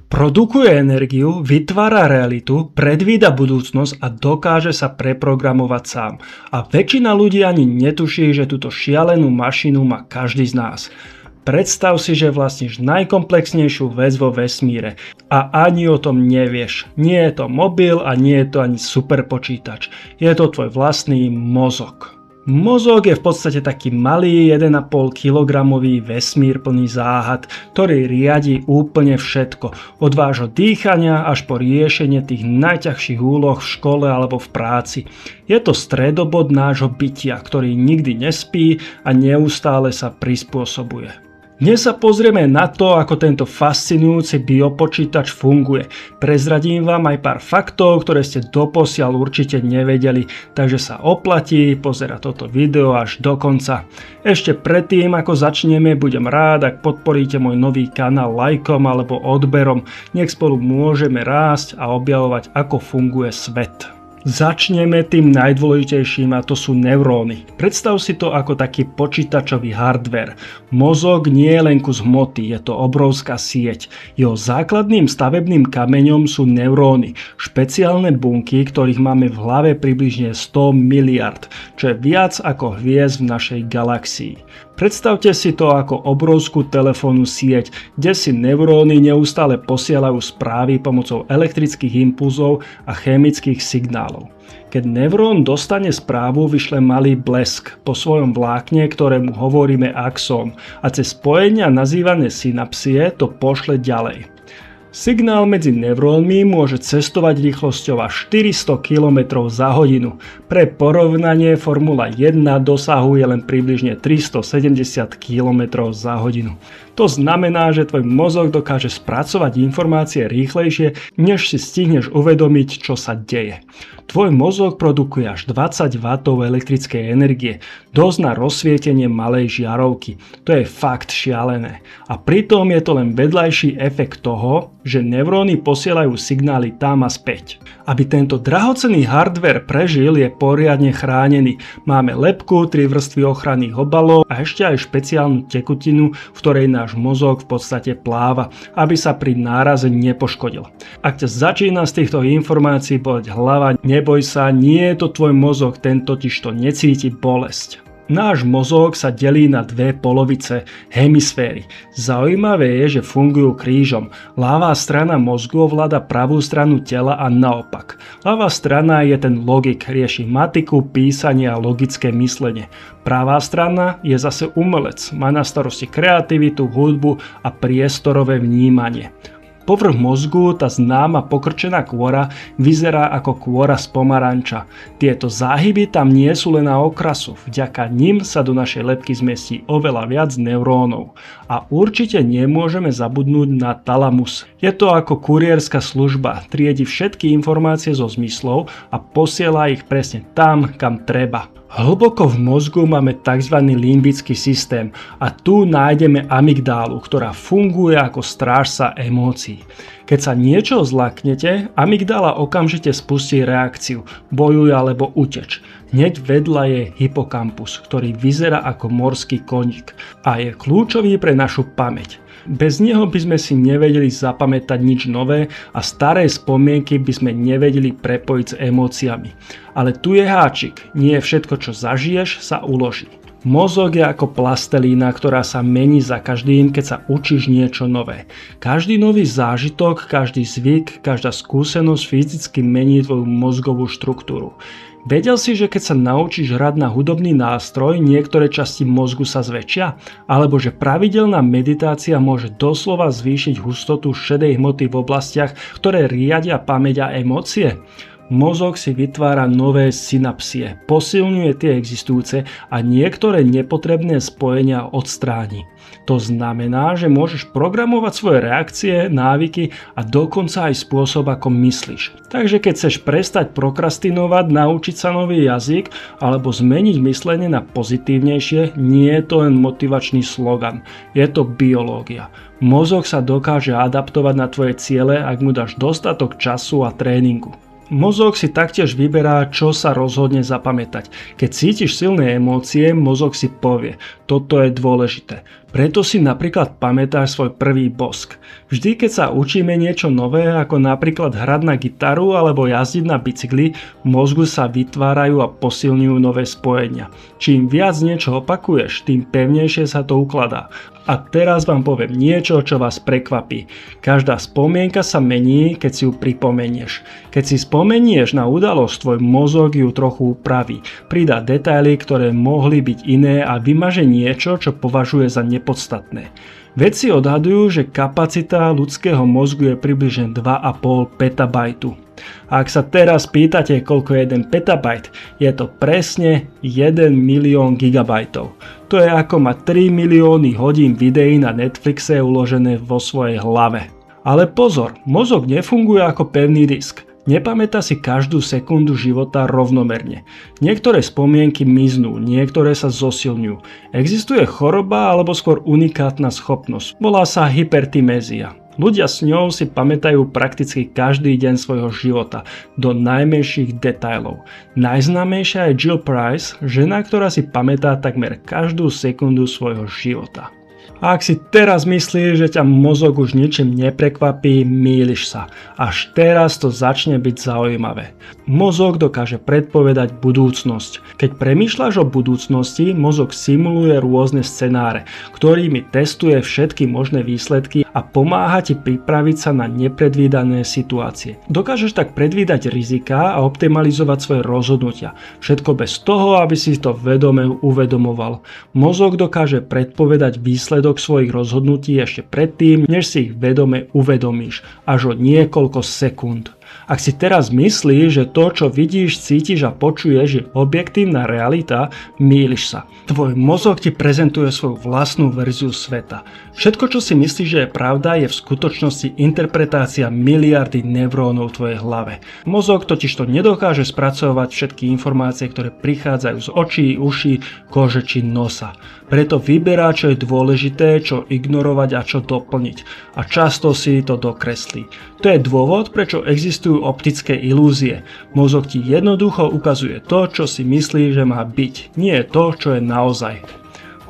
Produkuje energiu, vytvára realitu, predvída budúcnosť a dokáže sa preprogramovať sám. A väčšina ľudí ani netuší, že túto šialenú mašinu má každý z nás. Predstav si, že vlastníš najkomplexnejšiu vec vo vesmíre a ani o tom nevieš. Nie je to mobil a nie je to ani superpočítač. Je to tvoj vlastný mozog. Mozog je v podstate taký malý 1,5 kg vesmír plný záhad, ktorý riadi úplne všetko. Od vášho dýchania až po riešenie tých najťažších úloh v škole alebo v práci. Je to stredobod nášho bytia, ktorý nikdy nespí a neustále sa prispôsobuje. Dnes sa pozrieme na to, ako tento fascinujúci biopočítač funguje. Prezradím vám aj pár faktov, ktoré ste doposiaľ určite nevedeli, takže sa oplatí pozerať toto video až do konca. Ešte predtým, ako začneme, budem rád, ak podporíte môj nový kanál lajkom alebo odberom. Nech spolu môžeme rásť a objavovať, ako funguje svet. Začneme tým najdôležitejším a to sú neuróny. Predstav si to ako taký počítačový hardware. Mozog nie je len kus hmoty, je to obrovská sieť. Jeho základným stavebným kameňom sú neuróny, špeciálne bunky, ktorých máme v hlave približne 100 miliard, čo je viac ako hviezd v našej galaxii. Predstavte si to ako obrovskú telefónnu sieť, kde si neuróny neustále posielajú správy pomocou elektrických impulzov a chemických signálov. Keď neurón dostane správu, vyšle malý blesk po svojom vlákne, ktorému hovoríme axón, a cez spojenia nazývané synapsie to pošle ďalej. Signál medzi neurónmi môže cestovať rýchlosťou až 400 km za hodinu. Pre porovnanie Formula 1 dosahuje len približne 370 km za hodinu. To znamená, že tvoj mozog dokáže spracovať informácie rýchlejšie, než si stihneš uvedomiť, čo sa deje. Tvoj mozog produkuje až 20 W elektrickej energie, dosť na rozsvietenie malej žiarovky. To je fakt šialené. A pritom je to len vedľajší efekt toho, že neuróny posielajú signály tam a späť. Aby tento drahocenný hardware prežil, je poriadne chránený. Máme lebku, 3 vrstvy ochranných obalov a ešte aj špeciálnu tekutinu, v ktorej náš mozog v podstate pláva, aby sa pri náraze nepoškodil. Ak ťa začína z týchto informácií boleť hlava, neboj sa, nie je to tvoj mozog, ten totižto necíti bolesť. Náš mozog sa delí na dve polovice, hemisféry. Zaujímavé je, že fungujú krížom. Ľavá strana mozgu ovláda pravú stranu tela a naopak. Ľavá strana je ten logik, rieši matiku, písanie a logické myslenie. Pravá strana je zase umelec, má na starosti kreativitu, hudbu a priestorové vnímanie. Povrch mozgu, tá známa pokrčená kôra, vyzerá ako kôra z pomaranča. Tieto záhyby tam nie sú len na okrasu, vďaka nim sa do našej lebky zmestí oveľa viac neurónov. A určite nemôžeme zabudnúť na talamus. Je to ako kuriérska služba, triedi všetky informácie zo zmyslov a posiela ich presne tam, kam treba. Hlboko v mozgu máme tzv. Limbický systém a tu nájdeme amygdálu, ktorá funguje ako strážca emócií. Keď sa niečo zlaknete, amygdála okamžite spustí reakciu, bojuj alebo uteč. Hneď vedľa je hypokampus, ktorý vyzerá ako morský koník a je kľúčový pre našu pamäť. Bez neho by sme si nevedeli zapamätať nič nové a staré spomienky by sme nevedeli prepojiť s emóciami. Ale tu je háčik, nie všetko, čo zažiješ, sa uloží. Mozog je ako plastelína, ktorá sa mení za každým, keď sa učíš niečo nové. Každý nový zážitok, každý zvyk, každá skúsenosť fyzicky mení tvoju mozgovú štruktúru. Vedel si, že keď sa naučíš hrať na hudobný nástroj, niektoré časti mozgu sa zväčšia? Alebo že pravidelná meditácia môže doslova zvýšiť hustotu šedej hmoty v oblastiach, ktoré riadia pamäť a emócie? Mozog si vytvára nové synapsie, posilňuje tie existujúce a niektoré nepotrebné spojenia odstráni. To znamená, že môžeš programovať svoje reakcie, návyky a dokonca aj spôsob, ako myslíš. Takže keď chceš prestať prokrastinovať, naučiť sa nový jazyk alebo zmeniť myslenie na pozitívnejšie, nie je to len motivačný slogan, je to biológia. Mozog sa dokáže adaptovať na tvoje ciele, ak mu dáš dostatok času a tréningu. Mozog si taktiež vyberá, čo sa rozhodne zapamätať. Keď cítiš silné emócie, mozog si povie, toto je dôležité. Preto si napríklad pamätáš svoj prvý bosk. Vždy, keď sa učíme niečo nové, ako napríklad hrať na gitaru alebo jazdiť na bicykli, v mozgu sa vytvárajú a posilňujú nové spojenia. Čím viac niečo opakuješ, tým pevnejšie sa to ukladá. A teraz vám poviem niečo, čo vás prekvapí. Každá spomienka sa mení, keď si ju pripomenieš. Keď si spomenieš na udalosť, tvoj mozog ju trochu upraví. Pridá detaily, ktoré mohli byť iné a vymaže niečo, čo považuje za nepodstatné. Vedci odhadujú, že kapacita ľudského mozgu je približne 2,5 petabajtu. A ak sa teraz pýtate, koľko je 1 petabajt, je to presne 1 milión gigabajtov. To je ako mať 3 milióny hodín videí na Netflixe uložené vo svojej hlave. Ale pozor, mozog nefunguje ako pevný disk. Nepamätá si každú sekundu života rovnomerne. Niektoré spomienky miznú, niektoré sa zosilňujú. Existuje choroba alebo skôr unikátna schopnosť. Volá sa hypertymézia. Ľudia s ňou si pamätajú prakticky každý deň svojho života, do najmenších detailov. Najznámejšia je Jill Price, žena, ktorá si pamätá takmer každú sekundu svojho života. A ak si teraz myslíš, že ťa mozog už ničím neprekvapí, mýliš sa. Až teraz to začne byť zaujímavé. Mozog dokáže predpovedať budúcnosť. Keď premýšľaš o budúcnosti, mozog simuluje rôzne scenáre, ktorými testuje všetky možné výsledky a pomáha ti pripraviť sa na nepredvídané situácie. Dokážeš tak predvídať rizika a optimalizovať svoje rozhodnutia. Všetko bez toho, aby si to vedome uvedomoval. Mozog dokáže predpovedať výsledok svojich rozhodnutí ešte predtým, než si ich vedome uvedomíš, až o niekoľko sekúnd. Ak si teraz myslíš, že to, čo vidíš, cítiš a počuješ, je objektívna realita, mýliš sa. Tvoj mozog ti prezentuje svoju vlastnú verziu sveta. Všetko, čo si myslíš, že je pravda, je v skutočnosti interpretácia miliardy neurónov v tvojej hlave. Mozog totižto nedokáže spracovať všetky informácie, ktoré prichádzajú z očí, uší, kože či nosa. Preto vyberá, čo je dôležité, čo ignorovať a čo doplniť. A často si to dokreslí. To je dôvod, prečo existujú optické ilúzie. Mozog ti jednoducho ukazuje to, čo si myslí, že má byť. Nie to, čo je naozaj.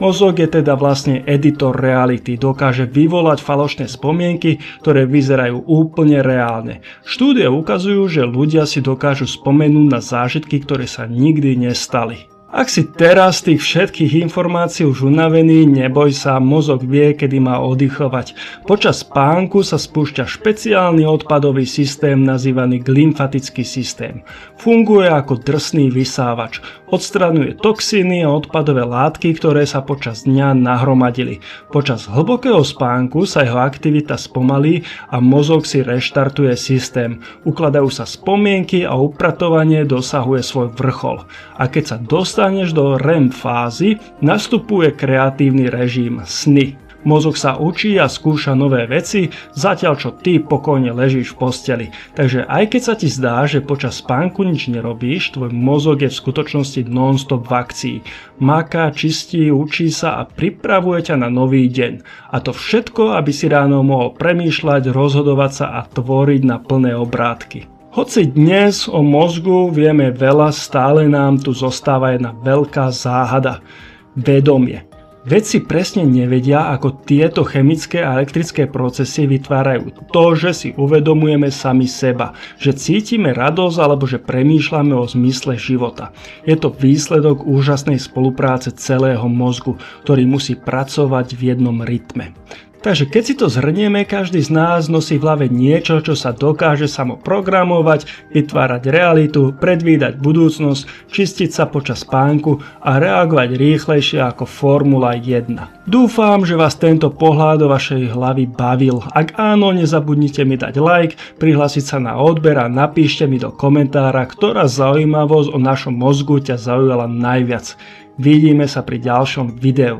Mozog je teda vlastne editor reality, dokáže vyvolať falošné spomienky, ktoré vyzerajú úplne reálne. Štúdie ukazujú, že ľudia si dokážu spomenúť na zážitky, ktoré sa nikdy nestali. Ak si teraz z tých všetkých informácií už unavený, neboj sa, mozog vie, kedy má oddychovať. Počas spánku sa spúšťa špeciálny odpadový systém nazývaný glymfatický systém. Funguje ako drsný vysávač. Odstraňuje toxíny a odpadové látky, ktoré sa počas dňa nahromadili. Počas hlbokého spánku sa jeho aktivita spomalí a mozog si reštartuje systém. Ukladajú sa spomienky a upratovanie dosahuje svoj vrchol. A keď sa dostaneš do REM fázy, nastupuje kreatívny režim sny. Mozog sa učí a skúša nové veci, zatiaľ čo ty pokojne ležíš v posteli. Takže aj keď sa ti zdá, že počas spánku nič nerobíš, tvoj mozog je v skutočnosti non-stop v akcii. Maká, čistí, učí sa a pripravuje ťa na nový deň. A to všetko, aby si ráno mohol premýšľať, rozhodovať sa a tvoriť na plné obrátky. Hoci dnes o mozgu vieme veľa, stále nám tu zostáva jedna veľká záhada. Vedomie. Vedci presne nevedia, ako tieto chemické a elektrické procesy vytvárajú to, že si uvedomujeme sami seba, že cítime radosť alebo že premýšľame o zmysle života. Je to výsledok úžasnej spolupráce celého mozgu, ktorý musí pracovať v jednom rytme. Takže keď si to zhrnieme, každý z nás nosí v hlave niečo, čo sa dokáže samo programovať, vytvárať realitu, predvídať budúcnosť, čistiť sa počas spánku a reagovať rýchlejšie ako Formula 1. Dúfam, že vás tento pohľad do vašej hlavy bavil. Ak áno, nezabudnite mi dať like, prihlásiť sa na odber a napíšte mi do komentára, ktorá zaujímavosť o našom mozgu ťa zaujala najviac. Vidíme sa pri ďalšom videu.